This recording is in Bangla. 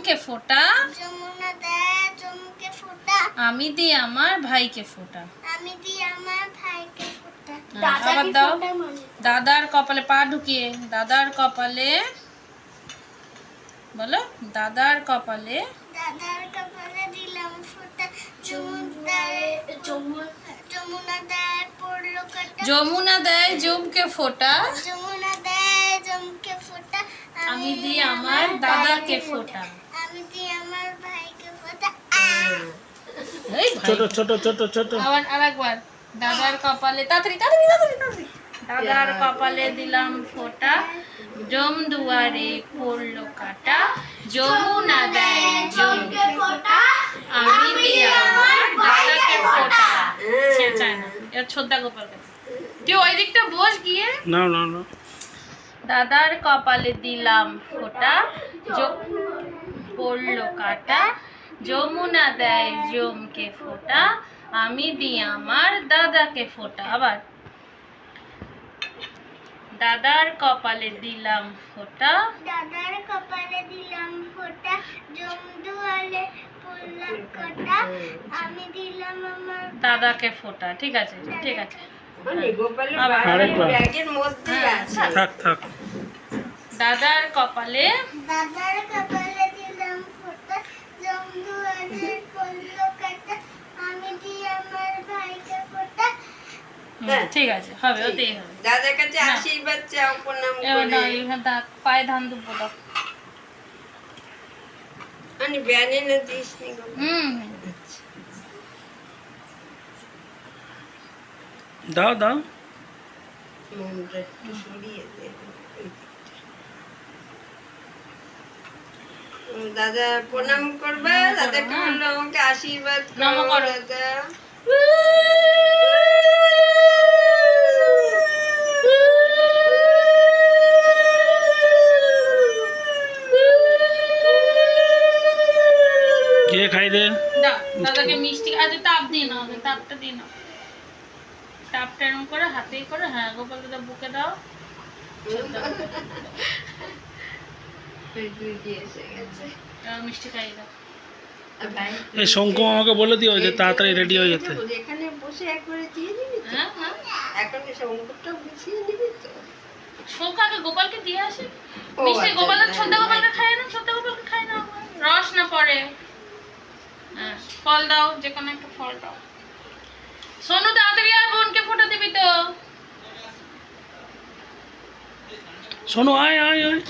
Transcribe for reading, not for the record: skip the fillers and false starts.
জমকে ফোঁটা, যমুনা দেয় জমকে ফোঁটা, আমি দিই আমার ভাইকে ফোঁটা। আমি দিই আমার ভাইকে ফোঁটা। আবার দাও। দাদার কপালে পা ঢুকিয়ে, দাদার কপালে বলো, দাদার কপালে দাদার কপালে দিলাম ফোঁটা, যমুনা দেয় পড়লো কাটা, যমুনা দেয় জমকে ফোঁটা, যমুনা দেয় জমকে ফোঁটা, আমি দিই আমার দাদাকে ফোঁটা। আমি দিই আমার ভাইকে ফোঁটা। এই ভাই। ছোট ছোট ছোট ছোট আবার আরেকবার, দাদার কপালে, তাড়াতাড়ি তাড়াতাড়ি তাড়াতাড়ি তাড়াতাড়ি। দাদার কপালে দিলাম ফোঁটা, জম দুয়ারে পড়লো কাটা, যমুনা দেয় জমকে ফোঁটা, আমি দিই আমার দাদাকে ফোঁটা। চেঁচায় না, এবার ছোদ্দা গোপাল কাছে। তুই ওই দিকটা বস গিয়ে। না না না দাদার কপালে দিলাম ফোঁটা, পড়লো কাটা, যমুনা দেয় জমকে ফোঁটা, আমি দিই আমার দাদাকে ফোঁটা। আবার, দাদার কপালে দিলাম ফোঁটা, দাদার কপালে দিলাম ফোঁটা, জম দুয়ারে পড়লো কাটা, আমি দিলাম আমার দাদাকে ফোঁটা। ঠিক আছে ঠিক আছে। আরেকবার ব্যাগের মধ্যে আছে। থাক থাক দাদার কপালে, দাদার কপালে দিলাম ফোঁটা, জম দুয়ারে পড়লো কাটা, আমি দিই আমার ভাইকে ফোঁটা। ঠিক আছে, হবে, ওতেই হবে। দাদার কাছে না। আশীর্বাদ চাও প্রণাম এবার করে। দাও, এখানে পায়ে ধান দুব্বো দাও। আমি ব্যানে না দিস নি গো। দাও দাও মনটা একটু সরিয়ে দে ওই দিকটা। দাদা প্রণাম করবা, দাদাকে বললো আমাকে আশীর্বাদ নম করো করো। দাদা। কে খাই দে দাও দাদাকে মিষ্টি, আচ্ছা তাপ দিয়ে নাও, তাপটা দিয়ে নাও। তাপটা এরকম করে হাতেই করে, হ্যাঁ গোপাল দাদা বুকে দাও। এসে গেছে। মিষ্টি খাইয়ে দাও। আর ভাই এই শঙ্কু আমাকে বলে দিও যে তাড়াতাড়ি রেডি হয়ে যেতে। এখানে বসে একবারে দিয়ে দিবি তো? হ্যাঁ হ্যাঁ, এখন শঙ্করটা গুছিয়ে নিবি তো? শোক আগে গোপালকে দিয়ে আসে। ও মিষ্টি আচ্ছা, গোপালের তাই ছোট্ট না? গোপালকে খায় না, ছোট্ট গোপালকে খায় না, রস না পড়ে। হ্যাঁ, ফল দাও, যে কোনো একটা ফল দাও। সোনু তাড়াতাড়ি আর বোনকে ফোঁটা দিবি তো। শোনো আয় আয় আয়